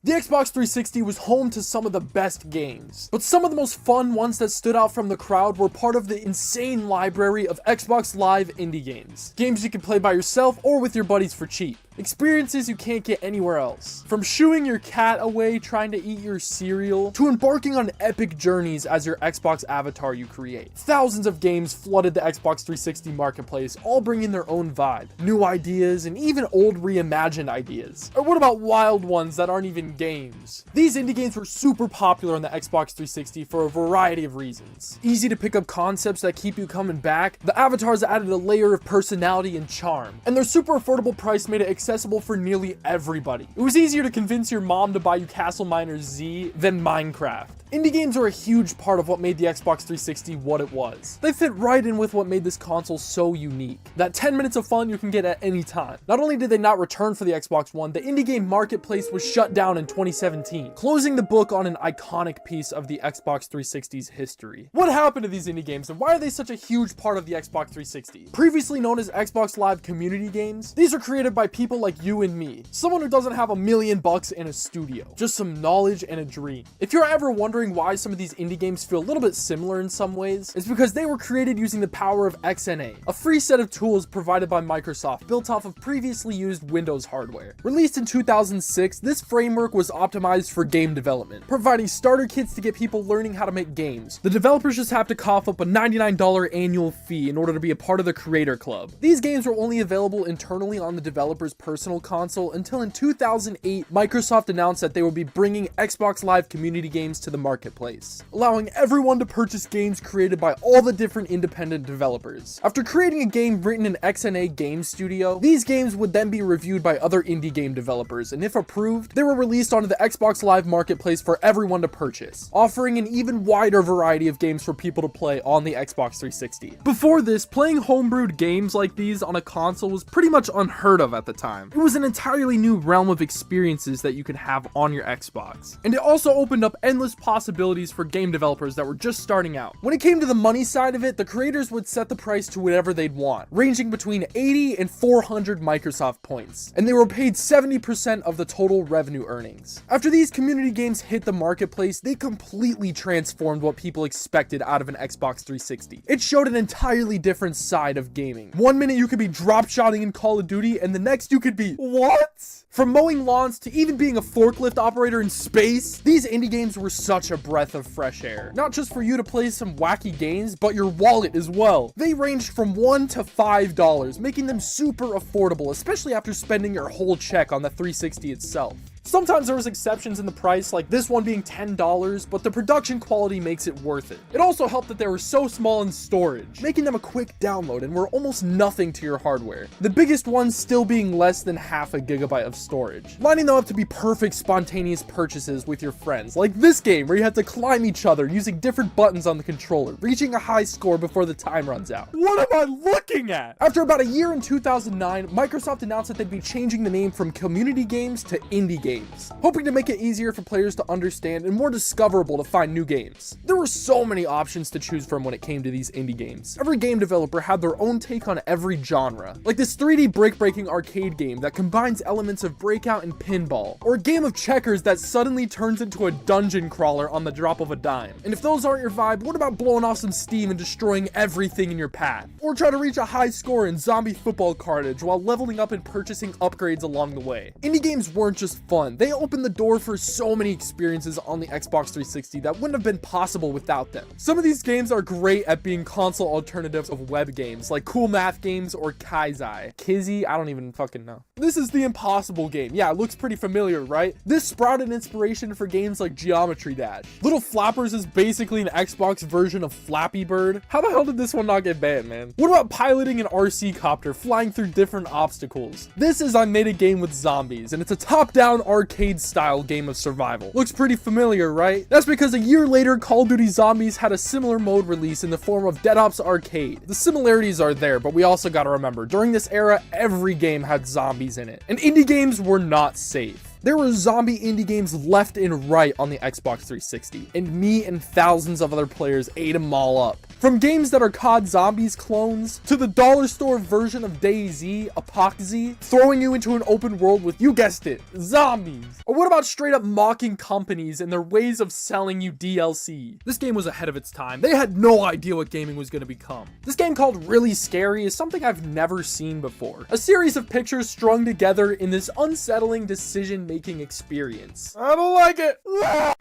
The Xbox 360 was home to some of the best games, but some of the most fun ones that stood out from the crowd were part of the insane library of Xbox Live indie games. Games you can play by yourself or with your buddies for cheap. Experiences you can't get anywhere else. From shooing your cat away trying to eat your cereal, to embarking on epic journeys as your Xbox avatar you create. Thousands of games flooded the Xbox 360 marketplace, all bringing their own vibe, new ideas, and even old reimagined ideas. Or what about wild ones that aren't even games? These indie games were super popular on the Xbox 360 for a variety of reasons. Easy to pick up concepts that keep you coming back, the avatars added a layer of personality and charm, and their super affordable price made it accessible for nearly everybody. It was easier to convince your mom to buy you Castleminer Z than Minecraft. Indie games are a huge part of what made the Xbox 360 what it was. They fit right in with what made this console so unique. That 10 minutes of fun you can get at any time. Not only did they not return for the Xbox One, the indie game marketplace was shut down in 2017, closing the book on an iconic piece of the Xbox 360's history. What happened to these indie games, and why are they such a huge part of the Xbox 360? Previously known as Xbox Live community games, these are created by people like you and me. Someone who doesn't have $1 million in a studio, just some knowledge and a dream. If you're ever wondering why some of these indie games feel a little bit similar in some ways, it's because they were created using the power of XNA, a free set of tools provided by Microsoft built off of previously used Windows hardware. Released in 2006, this framework was optimized for game development, providing starter kits to get people learning how to make games. The developers just have to cough up a $99 annual fee in order to be a part of the Creator Club. These games were only available internally on the developer's personal console until in 2008, Microsoft announced that they would be bringing Xbox Live community games to the marketplace, allowing everyone to purchase games created by all the different independent developers. After creating a game written in XNA Game Studio, these games would then be reviewed by other indie game developers, and if approved, they were released onto the Xbox Live marketplace for everyone to purchase, offering an even wider variety of games for people to play on the Xbox 360. Before this, playing homebrewed games like these on a console was pretty much unheard of at the time. It was an entirely new realm of experiences that you could have on your Xbox, and it also opened up endless possibilities for game developers that were just starting out. When it came to the money side of it, the creators would set the price to whatever they'd want, ranging between 80 and 400 Microsoft points, and they were paid 70% of the total revenue earnings. After these community games hit the marketplace, they completely transformed what people expected out of an Xbox 360. It showed an entirely different side of gaming. One minute you could be drop-shotting in Call of Duty, and the next you could be, what? From mowing lawns to even being a forklift operator in space, these indie games were such a breath of fresh air. Not just for you to play some wacky games, but your wallet as well. They ranged from $1 to $5, making them super affordable, especially after spending your whole check on the 360 itself. Sometimes there was exceptions in the price, like this one being $10, but the production quality makes it worth it. It also helped that they were so small in storage, making them a quick download and were almost nothing to your hardware. The biggest ones still being less than half a gigabyte of storage, lining them up to be perfect spontaneous purchases with your friends, like this game where you had to climb each other using different buttons on the controller, reaching a high score before the time runs out. What am I looking at? After about a year in 2009, Microsoft announced that they'd be changing the name from community games to indie games, hoping to make it easier for players to understand and more discoverable to find new games. There were so many options to choose from when it came to these indie games. Every game developer had their own take on every genre, like this 3D brick-breaking arcade game that combines elements of breakout and pinball, or a game of checkers that suddenly turns into a dungeon crawler on the drop of a dime. And if those aren't your vibe, what about blowing off some steam and destroying everything in your path? Or try to reach a high score in zombie football carnage while leveling up and purchasing upgrades along the way. Indie games weren't just fun, they opened the door for so many experiences on the Xbox 360 that wouldn't have been possible without them. Some of these games are great at being console alternatives of web games, like Cool Math Games or Kaizai. Kizzy? I don't even fucking know. This is the Impossible game. Yeah, it looks pretty familiar, right? This sprouted inspiration for games like Geometry Dash. Little Flappers is basically an Xbox version of Flappy Bird. How the hell did this one not get banned, man? What about piloting an RC copter, flying through different obstacles? This is I Made a Game with Zombies, and it's a top-down arcade-style game of survival. Looks pretty familiar, right? That's because a year later, Call of Duty Zombies had a similar mode release in the form of Dead Ops Arcade. The similarities are there, but we also gotta remember, during this era, every game had zombies in it, and indie games were not safe. There were zombie indie games left and right on the Xbox 360, and me and thousands of other players ate them all up. From games that are COD Zombies clones, to the dollar store version of DayZ, Epoxy, throwing you into an open world with, you guessed it, zombies. Or what about straight up mocking companies and their ways of selling you DLC? This game was ahead of its time. They had no idea what gaming was going to become. This game called Really Scary is something I've never seen before. A series of pictures strung together in this unsettling decision-making experience. I don't like it.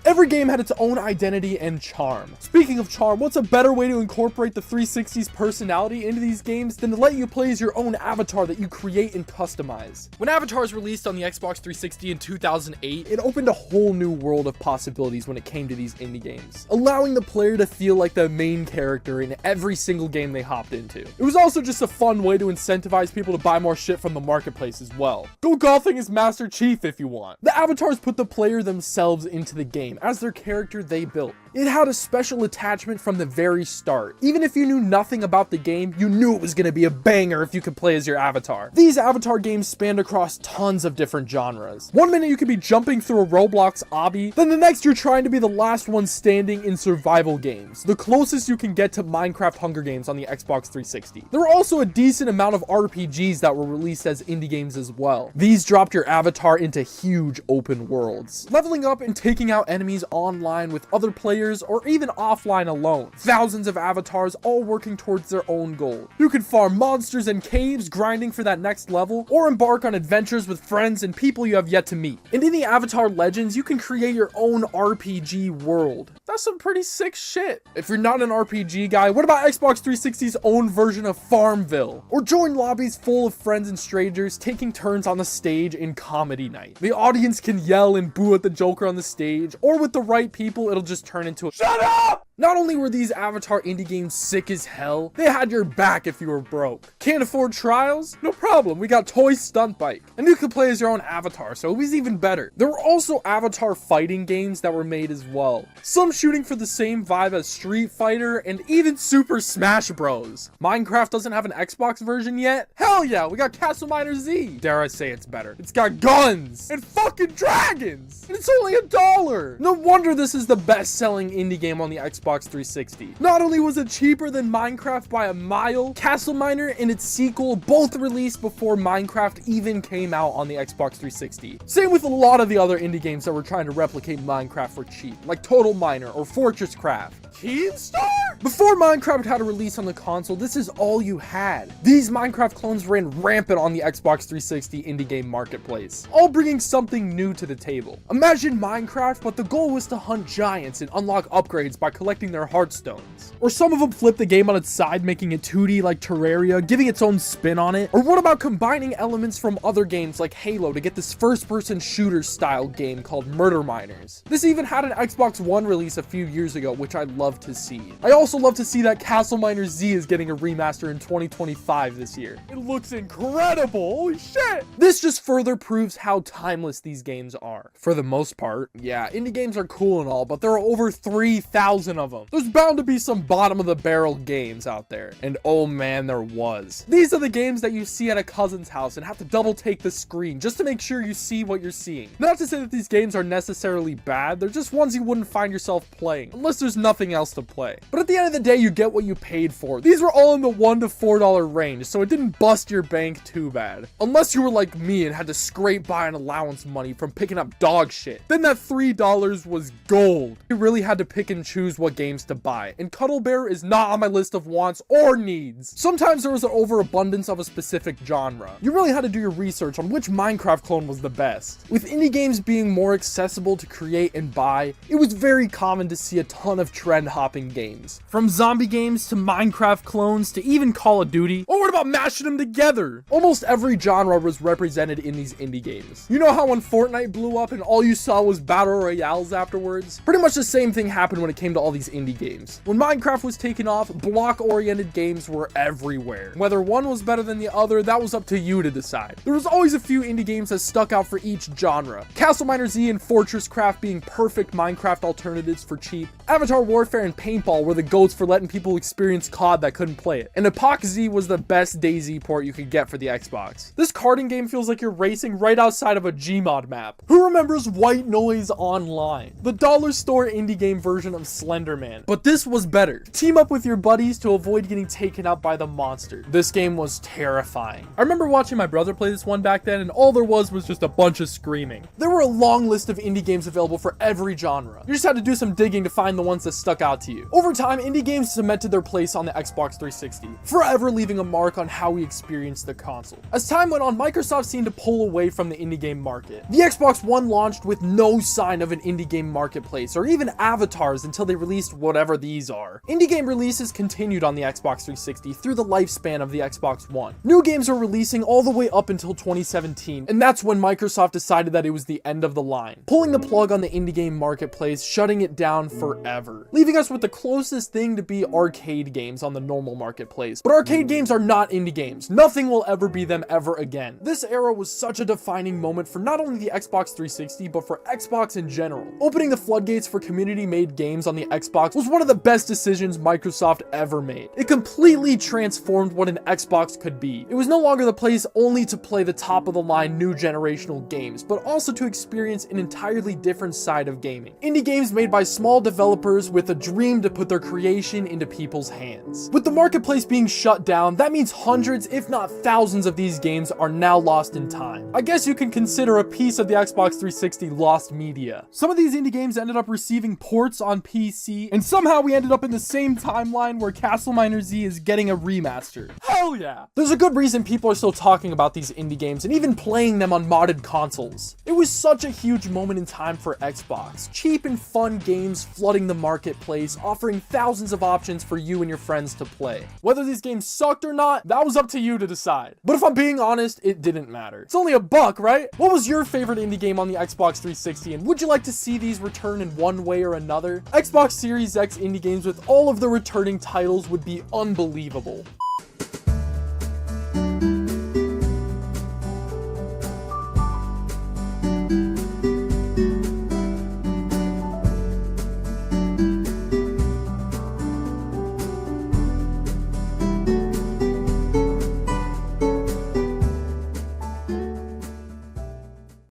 Every game had its own identity and charm. Speaking of charm, what's a better way to incorporate the 360's personality into these games than to let you play as your own avatar that you create and customize? When Avatar was released on the Xbox 360 in 2008, it opened a whole new world of possibilities when it came to these indie games, allowing the player to feel like the main character in every single game they hopped into. It was also just a fun way to incentivize people to buy more shit from the marketplace as well. Go golfing as Master Chief if you want. The avatars put the player themselves into the game as their character they built. It had a special attachment from the very start. Even if you knew nothing about the game, you knew it was going to be a banger if you could play as your avatar. These avatar games spanned across tons of different genres. One minute you could be jumping through a Roblox obby, then the next you're trying to be the last one standing in survival games, the closest you can get to Minecraft Hunger Games on the Xbox 360. There were also a decent amount of RPGs that were released as indie games as well. These dropped your avatar into huge open worlds, leveling up and taking out enemies online with other players or even offline alone. Thousands of avatars all working towards their own goal. You can farm monsters in caves, grinding for that next level, or embark on adventures with friends and people you have yet to meet. And in the Avatar Legends, you can create your own RPG world. That's some pretty sick shit. If you're not an RPG guy, what about Xbox 360's own version of Farmville? Or join lobbies full of friends and strangers taking turns on the stage in comedy night. The audience can yell and boo at the Joker on the stage, or with the right people, it'll just turn into a shut up! Not only were these Avatar indie games sick as hell, they had your back if you were broke. Can't afford trials? No problem, we got Toy Stunt Bike. And you could play as your own avatar, so it was even better. There were also Avatar fighting games that were made as well. Some shooting for the same vibe as Street Fighter and even Super Smash Bros. Minecraft doesn't have an Xbox version yet? Hell yeah, we got Castleminer Z. Dare I say it's better. It's got guns and fucking dragons. And it's only $1. No wonder this is the best-selling indie game on the Xbox 360. Not only was it cheaper than Minecraft by a mile, castleminer and its sequel both released before Minecraft even came out on the Xbox 360. Same with a lot of the other indie games that were trying to replicate Minecraft for cheap, like Total Miner or Fortress Craft. Keemstar? Before Minecraft had a release on the console, this is all you had. These Minecraft clones ran rampant on the Xbox 360 indie game marketplace, all bringing something new to the table. Imagine Minecraft, but the goal was to hunt giants and unlock upgrades by collecting their heartstones. Or some of them flipped the game on its side, making it 2D like Terraria, giving its own spin on it. Or what about combining elements from other games like Halo to get this first-person shooter style game called Murder Miners? This even had an Xbox One release a few years ago, which I love to see. I also love to see that Castleminer Z is getting a remaster in 2025 this year. It looks incredible, holy shit! This just further proves how timeless these games are. For the most part, yeah, indie games are cool and all, but there are over 3,000 of them. There's bound to be some bottom of the barrel games out there, and oh man, there was. These are the games that you see at a cousin's house and have to double take the screen just to make sure you see what you're seeing. Not to say that these games are necessarily bad, they're just ones you wouldn't find yourself playing, unless there's nothing else to play. But at the end of the day, you get what you paid for. These were all in the $1 to $4 range, so it didn't bust your bank too bad. Unless you were like me and had to scrape by an allowance money from picking up dog shit. Then that $3 was gold. You really had to pick and choose what games to buy, and Cuddle Bear is not on my list of wants or needs. Sometimes there was an overabundance of a specific genre. You really had to do your research on which Minecraft clone was the best. With indie games being more accessible to create and buy, it was very common to see a ton of trend-hopping games. From zombie games to Minecraft clones to even Call of Duty. Or what about mashing them together? Almost every genre was represented in these indie games. You know how when Fortnite blew up and all you saw was battle royales afterwards? Pretty much the same thing happened when it came to all these indie games. When Minecraft was taken off, block-oriented games were everywhere. Whether one was better than the other, that was up to you to decide. There was always a few indie games that stuck out for each genre. Castleminer Z and Fortress Craft being perfect Minecraft alternatives for cheap. Avatar Warfare and Paintball were the GOATs for letting people experience COD that couldn't play it. And Epoxy was the best DayZ port you could get for the Xbox. This karting game feels like you're racing right outside of a Gmod map. Who remembers White Noise Online? The dollar store indie game version of Slenderman. But this was better. Team up with your buddies to avoid getting taken out by the monster. This game was terrifying. I remember watching my brother play this one back then, and all there was just a bunch of screaming. There were a long list of indie games available for every genre. You just had to do some digging to find the ones that stuck out to you. Over time, indie games cemented their place on the Xbox 360, forever leaving a mark on how we experienced the console. As time went on, Microsoft seemed to pull away from the indie game market. The Xbox One launched with no sign of an indie game marketplace, or even avatars until they released whatever these are. Indie game releases continued on the Xbox 360 through the lifespan of the Xbox One. New games were releasing all the way up until 2017, and that's when Microsoft decided that it was the end of the line, pulling the plug on the indie game marketplace, shutting it down forever, leaving us with the closest thing to be arcade games on the normal marketplace. But arcade games are not indie games. Nothing will ever be them ever again. This era was such a defining moment for not only the Xbox 360, but for Xbox in general. Opening the floodgates for community-made games on the Xbox was one of the best decisions Microsoft ever made. It completely transformed what an Xbox could be. It was no longer the place only to play the top-of-the-line new generational games, but also to experience an entirely different side of gaming. Indie games made by small developers with a dream to put their creation into people's hands. With the marketplace being shut down, that means hundreds, if not thousands of these games are now lost in time. I guess you can consider a piece of the Xbox 360 lost media. Some of these indie games ended up receiving ports on PC, and somehow we ended up in the same timeline where Castleminer Z is getting a remaster. Hell yeah! There's a good reason people are still talking about these indie games and even playing them on modded consoles. It was such a huge moment in time for Xbox. Cheap and fun games flooding the marketplace, offering thousands of options for you and your friends to play. Whether these games sucked or not, that was up to you to decide. But if I'm being honest, it didn't matter. It's only $1, right? What was your favorite indie game on the Xbox 360, and would you like to see these return in one way or another? Xbox Series X indie games with all of the returning titles would be unbelievable.